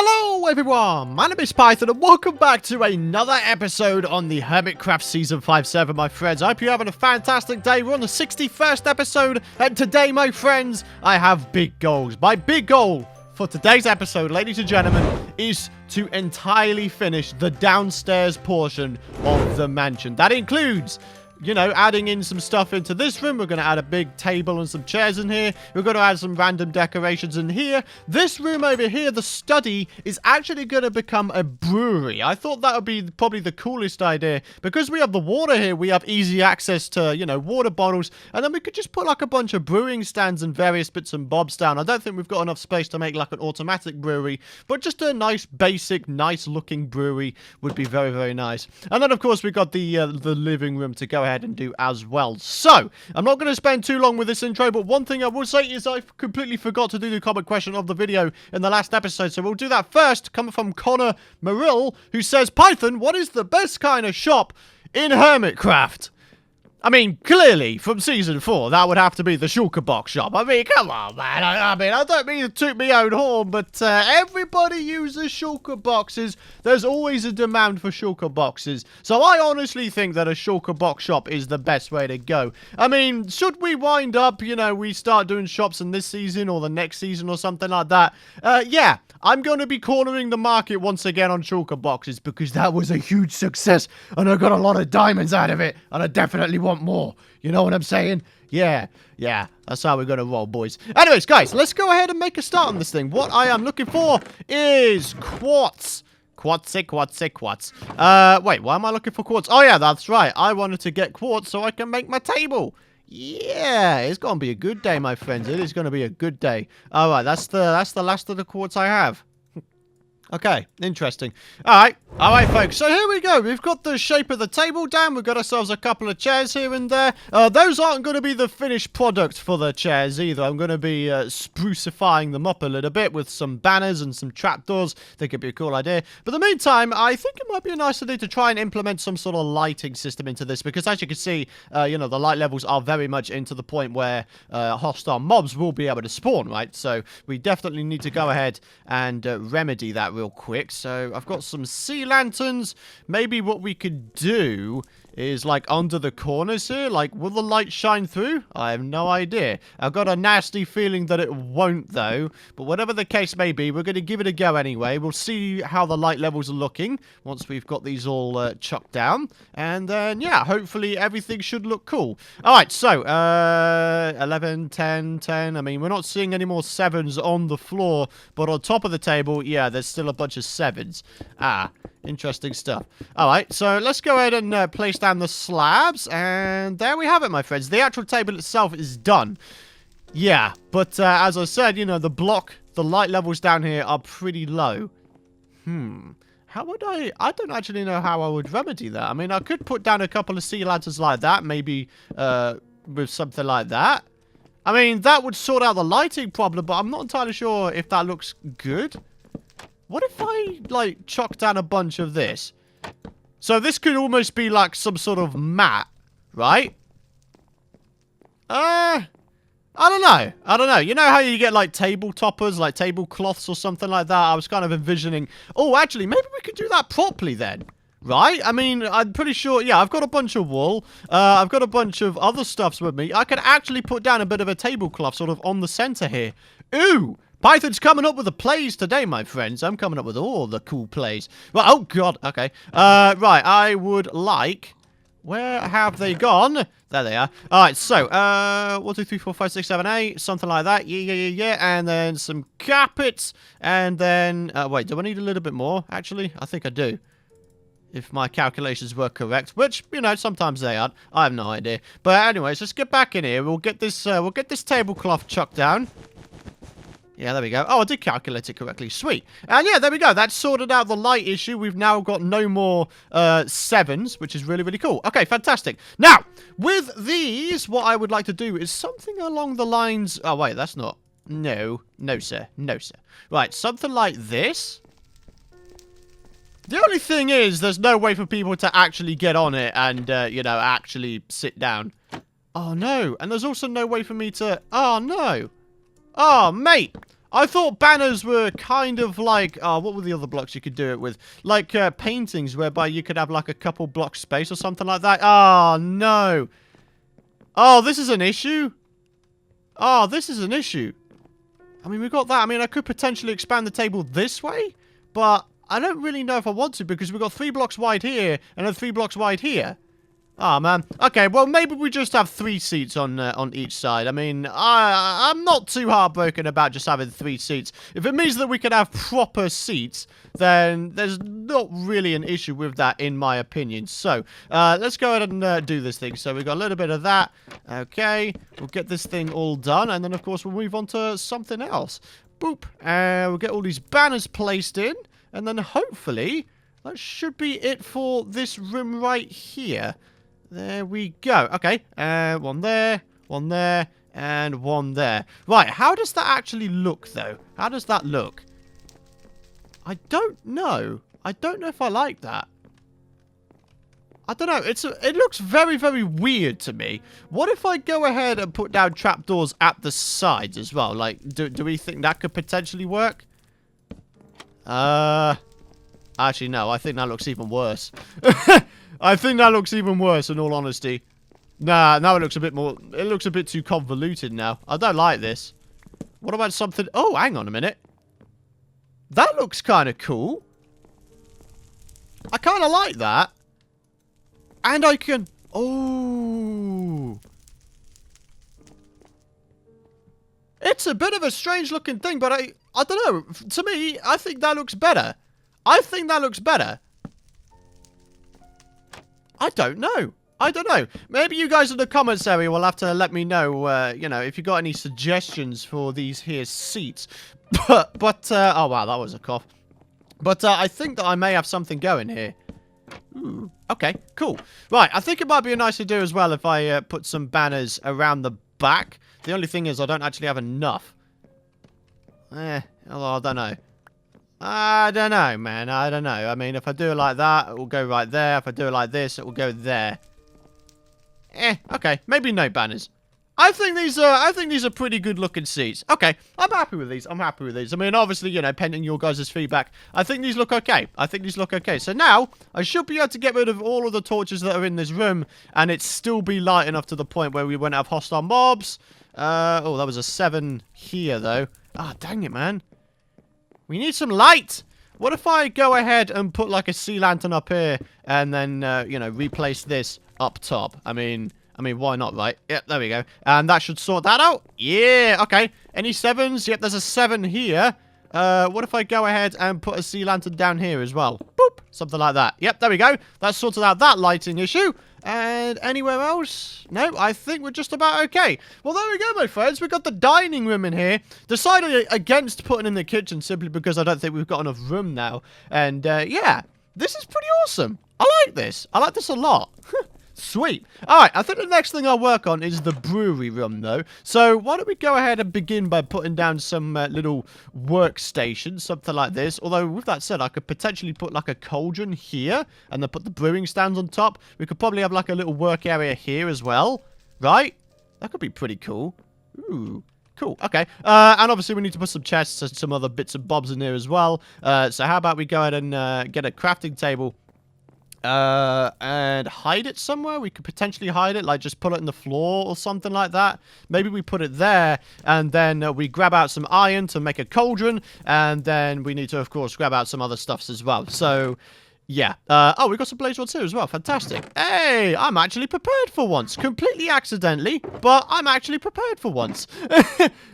Hello everyone, my name is Python and welcome back to another episode on the Hermitcraft Season 5 server, my friends. I hope you're having a fantastic day. We're on the 61st episode, and today, my friends, I have big goals. My big goal for today's episode, ladies and gentlemen, is to entirely finish the downstairs portion of the mansion. That includes, you know, adding in some stuff into this room. We're going to add a big table and some chairs in here. We're going to add some random decorations in here. This room over here, the study, is actually going to become a brewery. I thought that would be probably the coolest idea. Because we have the water here, we have easy access to, you know, water bottles. And then we could just put like a bunch of brewing stands and various bits and bobs down. I don't think we've got enough space to make like an automatic brewery. But just a nice, basic, nice-looking brewery would be very, very nice. And then, of course, we've got the living room to go ahead and do as well. So, I'm not going to spend too long with this intro, but one thing I will say is I completely forgot to do the comment question of the video in the last episode, so we'll do that first, coming from Connor Marill, who says, Python, what is the best kind of shop in Hermitcraft? I mean, clearly, from Season 4, that would have to be the shulker box shop. I mean, come on, man. I don't mean to toot my own horn, but everybody uses shulker boxes. There's always a demand for shulker boxes. So I honestly think that a shulker box shop is the best way to go. I mean, should we wind up, you know, we start doing shops in this season or the next season or something like that? Yeah. I'm going to be cornering the market once again on shulker boxes because that was a huge success and I got a lot of diamonds out of it and I definitely want more. You know what I'm saying? Yeah, that's how we're going to roll, boys. Anyways, guys, let's go ahead and make a start on this thing. What I am looking for is quartz. Quartzy. Wait, why am I looking for quartz? Oh, yeah, that's right. I wanted to get quartz so I can make my table. Yeah, it's going to be a good day, my friends. It is going to be a good day. All right, that's the last of the quartz I have. Okay, interesting. All right, folks. So here we go. We've got the shape of the table down. We've got ourselves a couple of chairs here and there. Those aren't going to be the finished product for the chairs either. I'm going to be sprucifying them up a little bit with some banners and some trapdoors. I think it'd be a cool idea. But in the meantime, I think it might be a nice idea to try and implement some sort of lighting system into this because, as you can see, you know, the light levels are very much into the point where hostile mobs will be able to spawn, right? So we definitely need to go ahead and remedy that real quick. So I've got some sea lanterns. Maybe what we could do is like under the corners here. Like, will the light shine through? I have no idea. I've got a nasty feeling that it won't though. But whatever the case may be, we're going to give it a go anyway. We'll see how the light levels are looking once we've got these all chucked down. And then, yeah, hopefully everything should look cool. Alright, so 11, 10, 10. I mean, we're not seeing any more 7s on the floor. But on top of the table, yeah, there's still a bunch of 7s. Interesting stuff. Alright, so let's go ahead and place down the slabs. And there we have it, my friends. The actual table itself is done. Yeah, but as I said, you know, the light levels down here are pretty low. How would I don't actually know how I would remedy that. I mean, I could put down a couple of sea lanterns like that, maybe with something like that. I mean, that would sort out the lighting problem, but I'm not entirely sure if that looks good. What if I, like, chuck down a bunch of this? So this could almost be like some sort of mat, right? I don't know. You know how you get, like, table toppers, like tablecloths or something like that? I was kind of envisioning... Oh, actually, maybe we could do that properly then. Right? I mean, I'm pretty sure... Yeah, I've got a bunch of wool. I've got a bunch of other stuffs with me. I could actually put down a bit of a tablecloth sort of on the center here. Ooh! Python's coming up with the plays today, my friends. I'm coming up with all the cool plays. Well, oh, God. Okay. Right. I would like... Where have they gone? There they are. All right. So, 1, 2, 3, 4, 5, 6, 7, 8. Something like that. Yeah. And then some carpets. And then... wait, do I need a little bit more? Actually, I think I do. If my calculations were correct, which, you know, sometimes they aren't. I have no idea. But anyways, let's get back in here. We'll get this tablecloth chucked down. Yeah, there we go. Oh, I did calculate it correctly. Sweet. And yeah, there we go. That sorted out the light issue. We've now got no more 7s, which is really, really cool. Okay, fantastic. Now, with these, what I would like to do is something along the lines... Oh, wait, that's not... No, sir. Right, something like this. The only thing is, there's no way for people to actually get on it and, you know, actually sit down. Oh, no. And there's also no way for me to... Oh, no. Oh, mate. I thought banners were kind of like, what were the other blocks you could do it with? Like paintings whereby you could have like a couple blocks space or something like that. Oh, no. Oh, this is an issue? Oh, this is an issue. I mean, we've got that. I mean, I could potentially expand the table this way, but I don't really know if I want to because we've got 3 blocks wide here and then 3 blocks wide here. Oh, man. Okay, well, maybe we just have 3 seats on each side. I mean, I'm not too heartbroken about just having 3 seats. If it means that we can have proper seats, then there's not really an issue with that, in my opinion. So, let's go ahead and do this thing. So, we've got a little bit of that. Okay, we'll get this thing all done. And then, of course, we'll move on to something else. Boop. We'll get all these banners placed in. And then, hopefully, that should be it for this room right here. There we go. Okay, one there, and one there. Right, how does that actually look, though? How does that look? I don't know. I don't know if I like that. I don't know. It looks very, very weird to me. What if I go ahead and put down trapdoors at the sides as well? Like, do we think that could potentially work? Actually, no. I think that looks even worse. I think that looks even worse, in all honesty. Nah, now it looks a bit more... It looks a bit too convoluted now. I don't like this. What about something... Oh, hang on a minute. That looks kind of cool. I kind of like that. And I can... Oh. It's a bit of a strange looking thing, but I don't know. To me, I think that looks better. I think that looks better. I don't know. I don't know. Maybe you guys in the comments area will have to let me know, you know, if you got any suggestions for these here seats. oh, wow, that was a cough. But I think that I may have something going here. Ooh, okay, cool. Right, I think it might be a nice idea as well if I put some banners around the back. The only thing is I don't actually have enough. Although I don't know. I don't know, man. I don't know. I mean, if I do it like that, it will go right there. If I do it like this, it will go there. Okay. Maybe no banners. I think these are pretty good looking seats. Okay, I'm happy with these. I'm happy with these. I mean, obviously, you know, pending your guys' feedback, I think these look okay. I think these look okay. So now, I should be able to get rid of all of the torches that are in this room, and it still be light enough to the point where we won't have hostile mobs. Oh, that was a 7 here, though. Ah, dang it, man. We need some light. What if I go ahead and put like a sea lantern up here and then, you know, replace this up top? I mean, why not, right? Yep, there we go. And that should sort that out. Yeah, okay. Any 7s? Yep, there's a 7 here. What if I go ahead and put a sea lantern down here as well? Boop. Something like that. Yep, there we go. That sorted out that lighting issue. And anywhere else? No, I think we're just about okay. Well, there we go, my friends. We've got the dining room in here. Decided against putting in the kitchen simply because I don't think we've got enough room now. And, yeah, this is pretty awesome. I like this. I like this a lot. Sweet. Alright, I think the next thing I'll work on is the brewery room, though. So, why don't we go ahead and begin by putting down some little workstations, something like this. Although, with that said, I could potentially put like a cauldron here, and then put the brewing stands on top. We could probably have like a little work area here as well, right? That could be pretty cool. Ooh. Cool, okay. And obviously we need to put some chests and some other bits and bobs in here as well. So how about we go ahead and get a crafting table and hide it somewhere. We could potentially hide it, like just put it in the floor or something like that. Maybe we put it there, and then we grab out some iron to make a cauldron, and then we need to, of course, grab out some other stuffs as well. So, yeah. Oh, we got some blaze rods here as well. Fantastic. Hey, I'm actually prepared for once. Completely accidentally, but I'm actually prepared for once.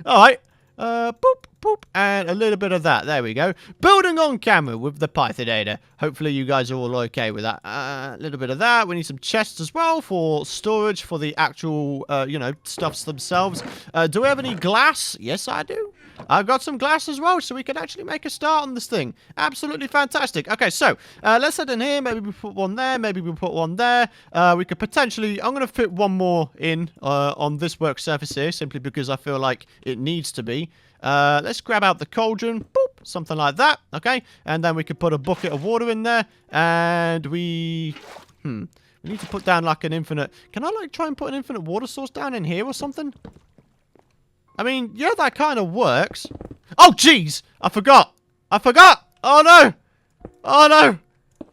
All right. Boop, boop, and a little bit of that. There we go. Building on camera with the Pythonator. Hopefully you guys are all okay with that. A little bit of that. We need some chests as well for storage for the actual, you know, stuffs themselves. Do we have any glass? Yes, I do. I've got some glass as well, so we can actually make a start on this thing. Absolutely fantastic. Okay, so, let's head in here. Maybe we put one there. Maybe we put one there. We could potentially... I'm going to fit one more in on this work surface here, simply because I feel like it needs to be. Let's grab out the cauldron. Boop. Something like that. Okay. And then we could put a bucket of water in there. And we... we need to put down like an infinite... Can I like try and put an infinite water source down in here or something? I mean, yeah, that kind of works. Oh, jeez! I forgot! I forgot! Oh, no! Oh, no!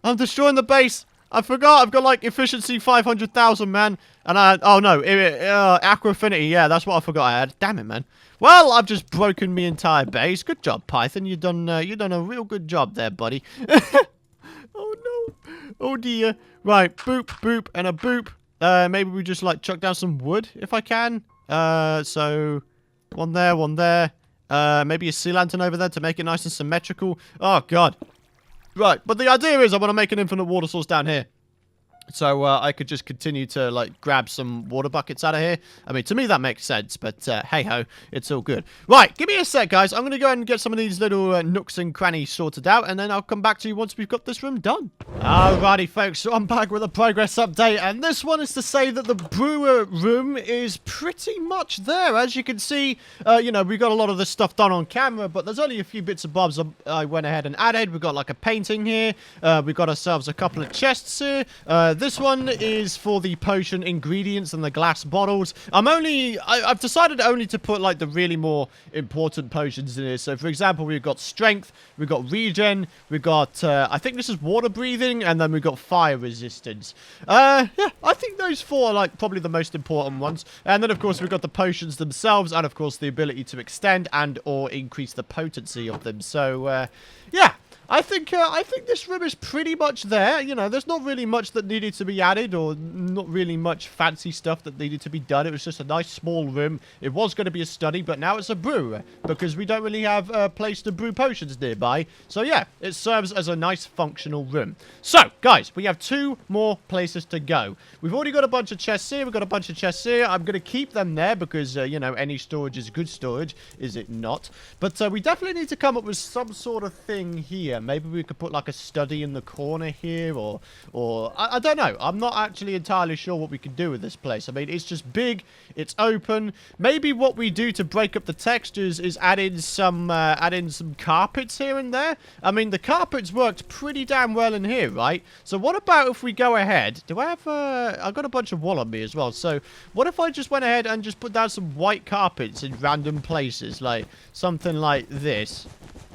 I'm destroying the base. I forgot. I've got, like, efficiency 500,000, man. And oh, no. Aqua Affinity. Yeah, that's what I forgot I had. Damn it, man. Well, I've just broken my entire base. Good job, Python. You done a real good job there, buddy. Oh, no. Oh, dear. Right. Boop, boop, and a boop. Maybe we just, like, chuck down some wood, if I can. So, one there, one there. Maybe a sea lantern over there to make it nice and symmetrical. Oh, God. Right, but the idea is I want to make an infinite water source down here. So I could just continue to, like, grab some water buckets out of here. I mean, to me, that makes sense, but hey-ho, it's all good. Right, give me a sec, guys. I'm going to go ahead and get some of these little nooks and crannies sorted out, and then I'll come back to you once we've got this room done. Alrighty, folks, so I'm back with a progress update, and this one is to say that the brewer room is pretty much there. As you can see, you know, we got a lot of this stuff done on camera, but there's only a few bits and bobs I went ahead and added. We've got, like, a painting here. We've got ourselves a couple of chests here. This one is for the potion ingredients and the glass bottles. I've decided only to put, like, the really more important potions in here. So, for example, we've got strength, we've got regen, we've got, I think this is water breathing, and then we've got fire resistance. Yeah, I think those four are, like, probably the most important ones. And then, of course, we've got the potions themselves, and, of course, the ability to extend and or increase the potency of them. So, yeah. I think this room is pretty much there. You know, there's not really much that needed to be added, or not really much fancy stuff that needed to be done. It was just a nice small room. It was going to be a study, but now it's a brewer, because we don't really have a place to brew potions nearby. So yeah, it serves as a nice functional room. So, guys, we have 2 more places to go. We've already got a bunch of chests here. We've got a bunch of chests here. I'm going to keep them there because, you know, any storage is good storage, is it not? But we definitely need to come up with some sort of thing here. Maybe we could put, like, a study in the corner here, or I don't know. I'm not actually entirely sure what we can do with this place. I mean, it's just big. It's open. Maybe what we do to break up the textures is add in some carpets here and there. I mean, the carpets worked pretty damn well in here, right? So what about if we go ahead? Do I have I've got a bunch of wool on me as well. So what if I just went ahead and just put down some white carpets in random places, like something like this?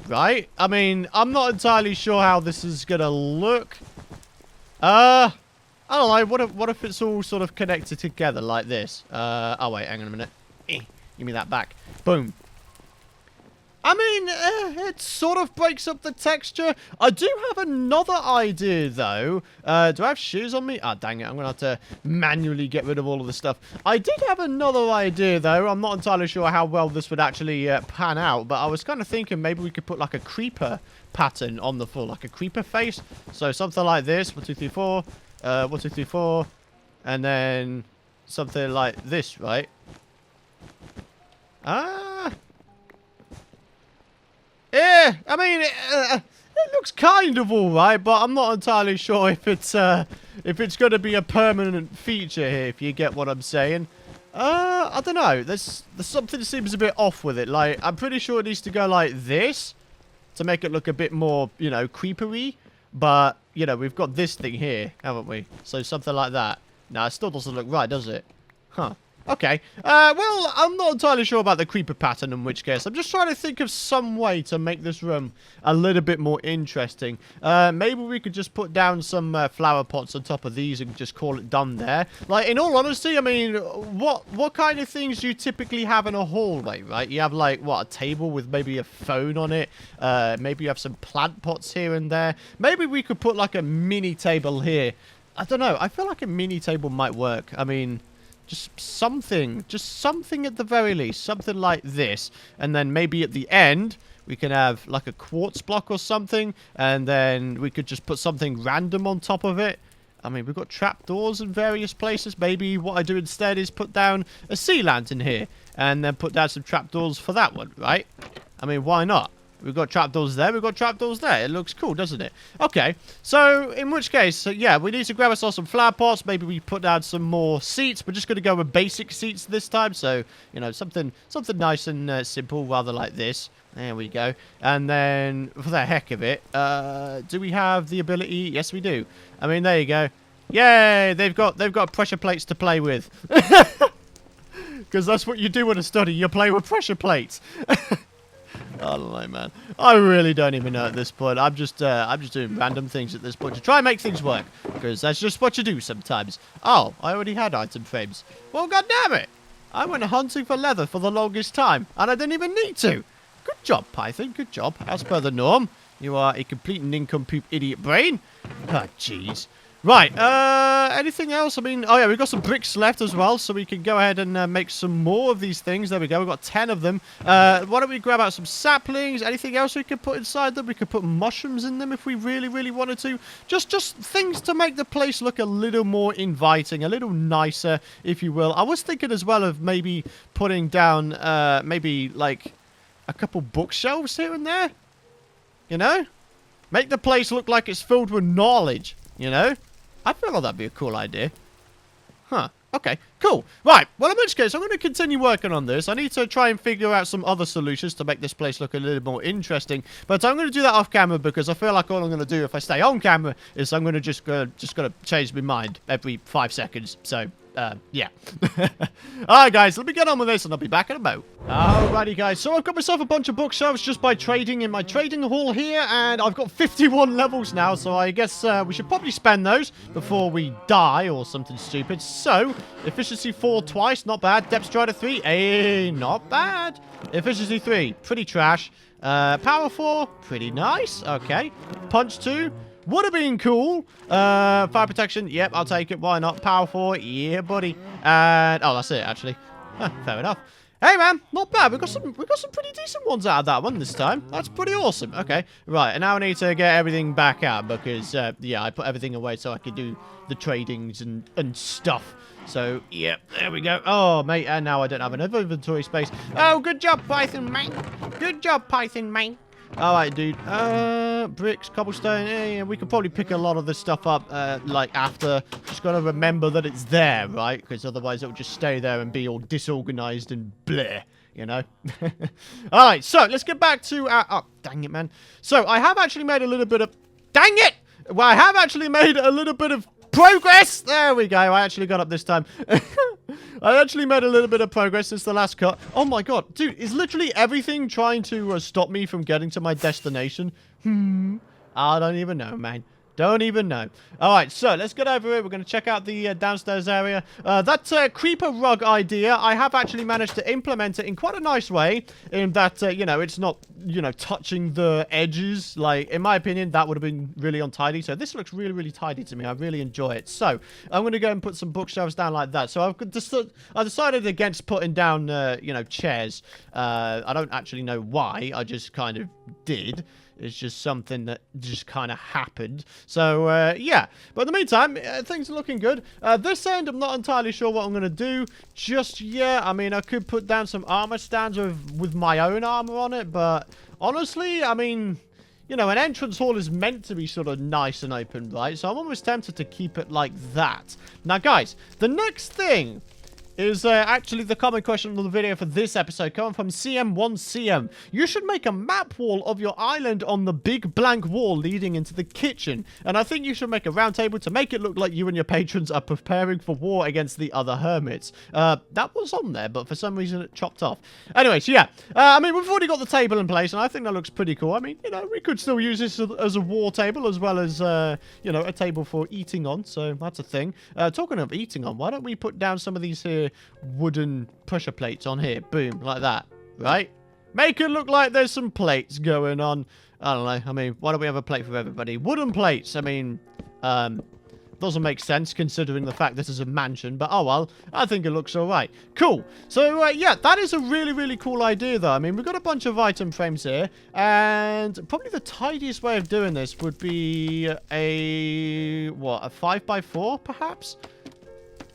Right? I mean, I'm not entirely sure how this is gonna look. I don't know. What if it's all sort of connected together like this? Oh wait, hang on a minute. Give me that back. Boom. I mean, it sort of breaks up the texture. I do have another idea, though. Do I have shoes on me? Ah, dang it. I'm going to have to manually get rid of all of the stuff. I did have another idea, though. I'm not entirely sure how well this would actually pan out, but I was kind of thinking maybe we could put, like, a creeper pattern on the floor, like a creeper face. So something like this. 1, 2, 3, 4. 1, 2, 3, 4. And then something like this, right? Yeah, I mean, it looks kind of alright, but I'm not entirely sure if it's going to be a permanent feature here, if you get what I'm saying. I don't know. There's something that seems a bit off with it. Like, I'm pretty sure it needs to go like this to make it look a bit more, you know, creepery. But, you know, we've got this thing here, haven't we? So something like that. No, it still doesn't look right, does it? Huh. Okay. Well, I'm not entirely sure about the creeper pattern, in which case I'm just trying to think of some way to make this room a little bit more interesting. Maybe we could just put down some flower pots on top of these and just call it done there. Like, in all honesty, I mean, what kind of things do you typically have in a hallway, right? You have, like, what, a table with maybe a phone on it. Maybe you have some plant pots here and there. Maybe we could put, like, a mini table here. I don't know. I feel like a mini table might work. I mean, just something at the very least, something like this. And then maybe at the end, we can have like a quartz block or something, and then we could just put something random on top of it. I mean, we've got trapdoors in various places. Maybe what I do instead is put down a sea lantern here, and then put down some trapdoors for that one, right? I mean, why not? We've got trapdoors there, we've got trapdoors there. It looks cool, doesn't it? Okay, so in which case, yeah, we need to grab ourselves some flower pots. Maybe we put down some more seats. We're just going to go with basic seats this time. So, you know, something nice and simple, rather like this. There we go. And then, for the heck of it, do we have the ability? Yes, we do. I mean, there you go. Yay! They've got pressure plates to play with. Because that's what you do in a study. You play with pressure plates. I don't know, man. I really don't even know at this point. I'm just doing random things at this point to try and make things work. Because that's just what you do sometimes. Oh, I already had item frames. Well, goddammit. I went hunting for leather for the longest time. And I didn't even need to. Good job, Python. Good job. As per the norm. You are a complete nincompoop idiot brain. Ah, jeez. Right, anything else? I mean, oh yeah, we've got some bricks left as well, so we can go ahead and make some more of these things. There we go, we've got 10 of them. Why don't we grab out some saplings? Anything else we could put inside them? We could put mushrooms in them if we really, really wanted to. Just things to make the place look a little more inviting, a little nicer, if you will. I was thinking as well of maybe putting down, maybe like a couple bookshelves here and there. You know? Make the place look like it's filled with knowledge, you know? I feel like that'd be a cool idea. Huh. Okay, cool. Right, well, in which case, I'm going to continue working on this. I need to try and figure out some other solutions to make this place look a little more interesting. But I'm going to do that off camera because I feel like all I'm going to do if I stay on camera is I'm going to just going to change my mind every 5 seconds. So, yeah. Alright, guys, let me get on with this and I'll be back in a mo. Alrighty, guys, so I've got myself a bunch of bookshelves just by trading in my trading hall here, and I've got 51 levels now, so I guess we should probably spend those before we die or something stupid. So, efficiency 4 twice, not bad. Depth strider 3, hey, not bad. Efficiency 3, pretty trash. Power 4, pretty nice. Okay. Punch 2. Would have been cool. Fire protection. Yep, I'll take it. Why not? Power 4. Yeah, buddy. And oh, that's it, actually. Huh, fair enough. Hey, man, not bad. We've got some pretty decent ones out of that one this time. That's pretty awesome. Okay, right. And now I need to get everything back out because, yeah, I put everything away so I could do the tradings and stuff. So, yeah, there we go. Oh, mate, and now I don't have enough inventory space. Oh, good job, Python, mate. Good job, Python, mate. Alright, dude. Bricks, cobblestone. Yeah, we could probably pick a lot of this stuff up, like, after. Just gotta remember that it's there, right? Because otherwise it'll just stay there and be all disorganized and bleh, you know? Alright, so, let's get back to our... Oh, dang it, man. So, I have actually made a little bit of... Dang it! Well, I have actually made a little bit of progress! There we go. I actually got up this time. I actually made a little bit of progress since the last cut. Oh my god. Dude, is literally everything trying to stop me from getting to my destination? I don't even know, man. Don't even know. Alright, so let's get over here. We're going to check out the downstairs area. That creeper rug idea, I have actually managed to implement it in quite a nice way. In that, you know, it's not, you know, touching the edges. Like, in my opinion, that would have been really untidy. So this looks really, really tidy to me. I really enjoy it. So, I'm going to go and put some bookshelves down like that. So, I decided against putting down, you know, chairs. I don't actually know why. I just kind of did. It's just something that just kind of happened. So, yeah. But in the meantime, things are looking good. This end, I'm not entirely sure what I'm going to do just yet. I mean, I could put down some armor stands with my own armor on it. But honestly, I mean, you know, an entrance hall is meant to be sort of nice and open, right? So I'm almost tempted to keep it like that. Now, guys, the next thing is actually the comment question of the video for this episode coming from CM1CM. You should make a map wall of your island on the big blank wall leading into the kitchen. And I think you should make a round table to make it look like you and your patrons are preparing for war against the other hermits. That was on there, but for some reason it chopped off. Anyway, so yeah. I mean, we've already got the table in place, and I think that looks pretty cool. I mean, you know, we could still use this as a war table as well as, you know, a table for eating on. So that's a thing. Talking of eating on, why don't we put down some of these here wooden pressure plates on here? Boom, like that, right? Make it look like there's some plates going on. I don't know. I mean, why don't we have a plate for everybody? Wooden plates. I mean, doesn't make sense considering the fact this is a mansion, but oh well, I think it looks alright. Cool. So, yeah, that is a really, really cool idea, though. I mean, we've got a bunch of item frames here, and probably the tidiest way of doing this would be a 5x4, perhaps?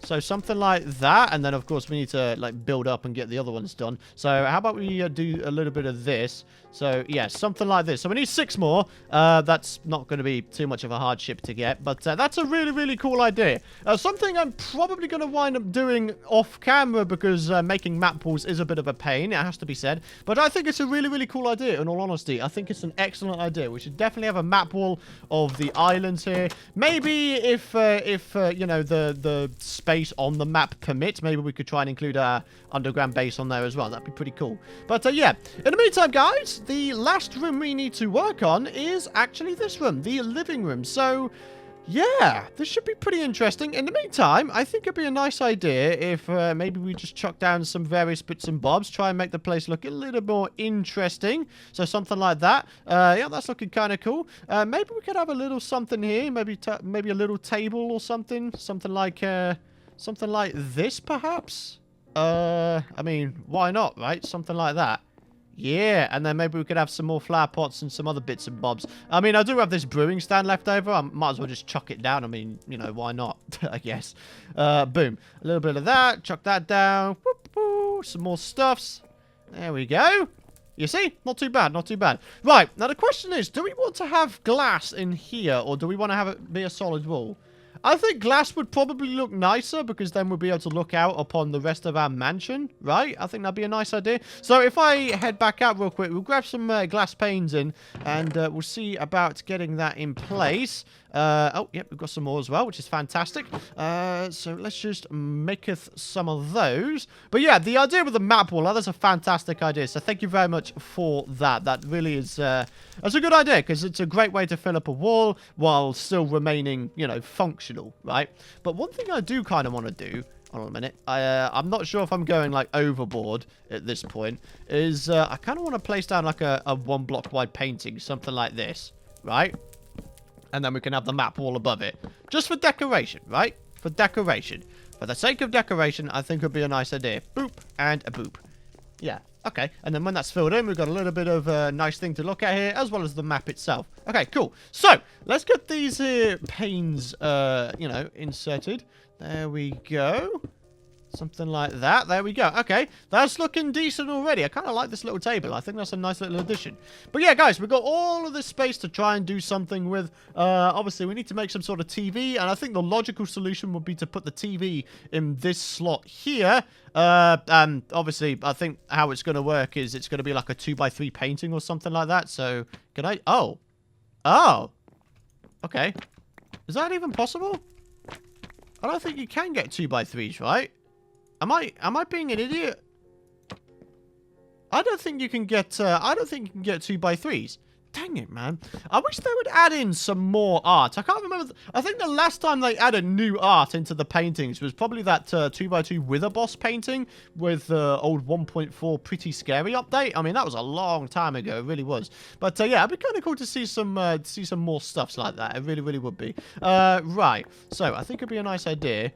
So something like that, and then of course we need to like build up and get the other ones done. So how about we do a little bit of this? So yeah, something like this. So we need 6 more. That's not going to be too much of a hardship to get, but that's a really, really cool idea. Something I'm probably going to wind up doing off camera because making map walls is a bit of a pain, it has to be said. But I think it's a really, really cool idea, in all honesty. I think it's an excellent idea. We should definitely have a map wall of the islands here. Maybe if you know, the space space on the map permits, maybe we could try and include our underground base on there as well. That'd be pretty cool. But yeah, in the meantime, guys, the last room we need to work on is actually this room, the living room. So yeah, this should be pretty interesting. In the meantime, I think it'd be a nice idea if maybe we just chuck down some various bits and bobs, try and make the place look a little more interesting. So something like that. Yeah, that's looking kind of cool. Maybe we could have a little something here, maybe a little table or something like this, perhaps. I mean, why not, right? Something like that. Yeah, and then maybe we could have some more flower pots and some other bits and bobs. I mean, I do have this brewing stand left over. I might as well just chuck it down. I mean, you know, why not? I guess. Boom. A little bit of that. Chuck that down. Whoop, whoop. Some more stuffs. There we go. You see? Not too bad, not too bad. Right, now the question is, do we want to have glass in here, or do we want to have it be a solid wall? I think glass would probably look nicer because then we'll be able to look out upon the rest of our mansion, right? I think that'd be a nice idea. So if I head back out real quick, we'll grab some glass panes in and we'll see about getting that in place. Oh, yep, we've got some more as well, which is fantastic. So let's just maketh some of those. But yeah, the idea with the map wall, that's a fantastic idea. So thank you very much for that. That really is, that's a good idea because it's a great way to fill up a wall while still remaining, you know, functional, right? But one thing I do kind of want to do, hold on a minute, I'm not sure if I'm going like overboard at this point, is I kind of want to place down like a 1 block wide painting, something like this, right? And then we can have the map wall above it. Just for decoration, right? For decoration. For the sake of decoration, I think it would be a nice idea. Boop and a boop. Yeah, okay. And then when that's filled in, we've got a little bit of a nice thing to look at here, as well as the map itself. Okay, cool. So, let's get these panes, you know, inserted. There we go. Something like that. There we go. Okay, that's looking decent already. I kind of like this little table. I think that's a nice little addition. But yeah, guys, we've got all of this space to try and do something with. Obviously, we need to make some sort of TV, and I think the logical solution would be to put the TV in this slot here. And obviously, I think how it's going to work is it's going to be like a 2x3 painting or something like that. So, can I... Oh. Oh. Okay. Is that even possible? I don't think you can get 2x3s, right? Am I being an idiot? I don't think you can get 2x3s. Dang it, man. I wish they would add in some more art. I can't remember. I think the last time they added new art into the paintings was probably that 2x2 Wither Boss painting with the old 1.4 Pretty Scary update. I mean, that was a long time ago. It really was. But yeah, it'd be kind of cool to see some more stuffs like that. It really, really would be. Right. So I think it'd be a nice idea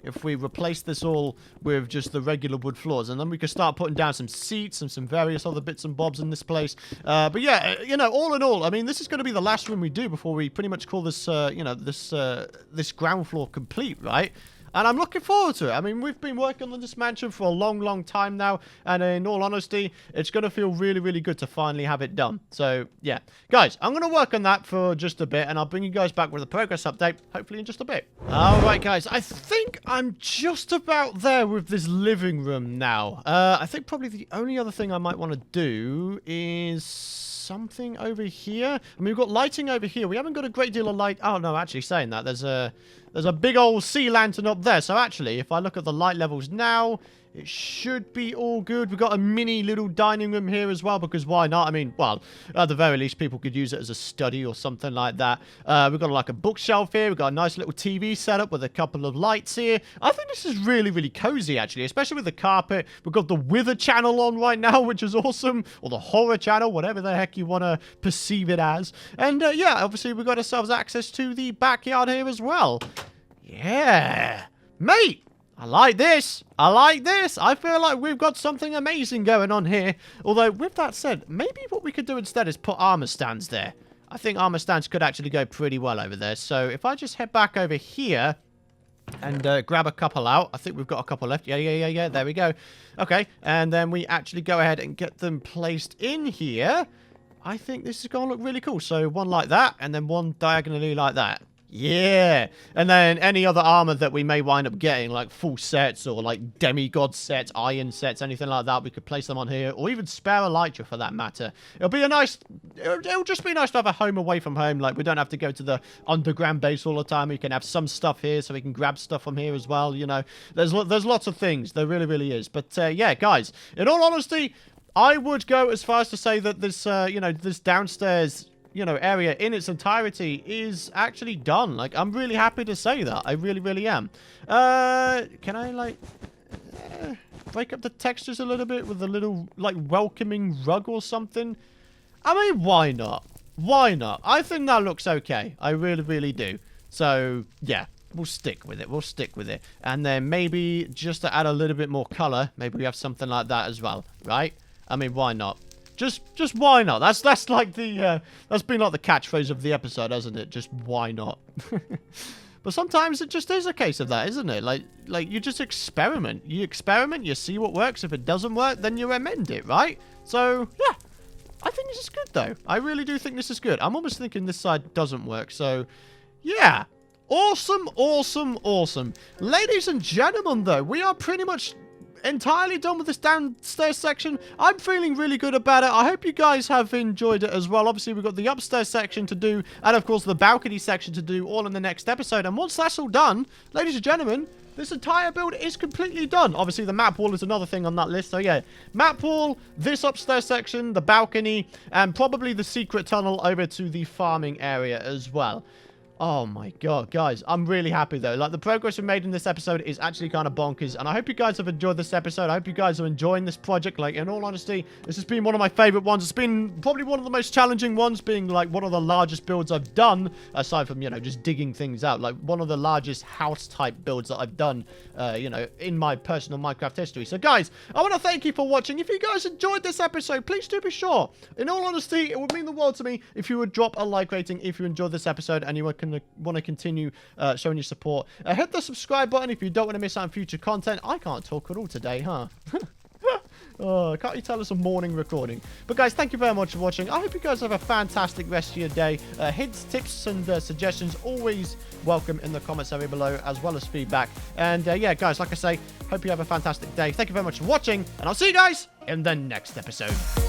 if we replace this all with just the regular wood floors, and then we can start putting down some seats and some various other bits and bobs in this place. But yeah, you know, all in all, I mean, this is going to be the last room we do before we pretty much call this, you know, this ground floor complete, right? And I'm looking forward to it. I mean, we've been working on this mansion for a long, long time now. And in all honesty, it's going to feel really, really good to finally have it done. So, yeah. Guys, I'm going to work on that for just a bit. And I'll bring you guys back with a progress update, hopefully in just a bit. Alright, guys. I think I'm just about there with this living room now. I think probably the only other thing I might want to do is something over here. I mean, we've got lighting over here. We haven't got a great deal of light. Oh, no, actually saying that. There's a big old sea lantern up there. So actually, if I look at the light levels now, it should be all good. We've got a mini little dining room here as well, because why not? I mean, well, at the very least, people could use it as a study or something like that. We've got like a bookshelf here. We've got a nice little TV setup with a couple of lights here. I think this is really, really cozy, actually, especially with the carpet. We've got the Wither channel on right now, which is awesome, or the horror channel, whatever the heck you want to perceive it as. And yeah, obviously, we've got ourselves access to the backyard here as well. Yeah, mate. I like this. I like this. I feel like we've got something amazing going on here. Although, with that said, maybe what we could do instead is put armor stands there. I think armor stands could actually go pretty well over there. So, if I just head back over here and grab a couple out. I think we've got a couple left. Yeah. There we go. Okay. And then we actually go ahead and get them placed in here. I think this is going to look really cool. So, one like that, and then one diagonally like that. Yeah. And then any other armor that we may wind up getting, like full sets or like demigod sets, iron sets, anything like that, we could place them on here, or even spare elytra for that matter. It'll be a nice, it'll just be nice to have a home away from home. Like, we don't have to go to the underground base all the time. We can have some stuff here so we can grab stuff from here as well. You know, there's lots of things. There really, really is. But yeah, guys, in all honesty, I would go as far as to say that this, you know, this downstairs, you know, area in its entirety is actually done. Like, I'm really happy to say that. I really, really am. Can I, like, break up the textures a little bit with a little, like, welcoming rug or something? I mean, why not? Why not? I think that looks okay. I really, really do. So, yeah. We'll stick with it. We'll stick with it. And then maybe just to add a little bit more color, maybe we have something like that as well, right? I mean, why not? Just why not? That's like the that's been like the catchphrase of the episode, hasn't it? Just why not? But sometimes it just is a case of that, isn't it? Like you just experiment. You experiment, you see what works. If it doesn't work, then you amend it, right? So yeah, I think this is good though. I really do think this is good. I'm almost thinking this side doesn't work. So yeah, awesome, awesome, awesome. Ladies and gentlemen, though, we are pretty much entirely done with this downstairs section. I'm feeling really good about it. I hope you guys have enjoyed it as well. Obviously, we've got the upstairs section to do, and of course the balcony section to do, all in the next episode. And once that's all done, ladies and gentlemen, this entire build is completely done. Obviously, the map wall is another thing on that list. So yeah, map wall, this upstairs section, the balcony, and probably the secret tunnel over to the farming area as well. Oh my god, guys, I'm really happy though. Like, the progress we made in this episode is actually kind of bonkers, and I hope you guys have enjoyed this episode. I hope you guys are enjoying this project. Like, in all honesty, this has been one of my favorite ones. It's been probably one of the most challenging ones, being like one of the largest builds I've done, aside from, you know, just digging things out. Like, one of the largest house type builds that I've done, you know, in my personal Minecraft history. So guys, I want to thank you for watching. If you guys enjoyed this episode, please do be sure, in all honesty, it would mean the world to me if you would drop a like rating if you enjoyed this episode and you want to continue showing your support. Hit the subscribe button if you don't want to miss out on future content. I can't talk at all today, huh? Oh, can't you tell us a morning recording? But guys, thank you very much for watching. I hope you guys have a fantastic rest of your day. Hints, tips, and suggestions always welcome in the comments area below, as well as feedback. And yeah, guys, like I say, hope you have a fantastic day. Thank you very much for watching, and I'll see you guys in the next episode.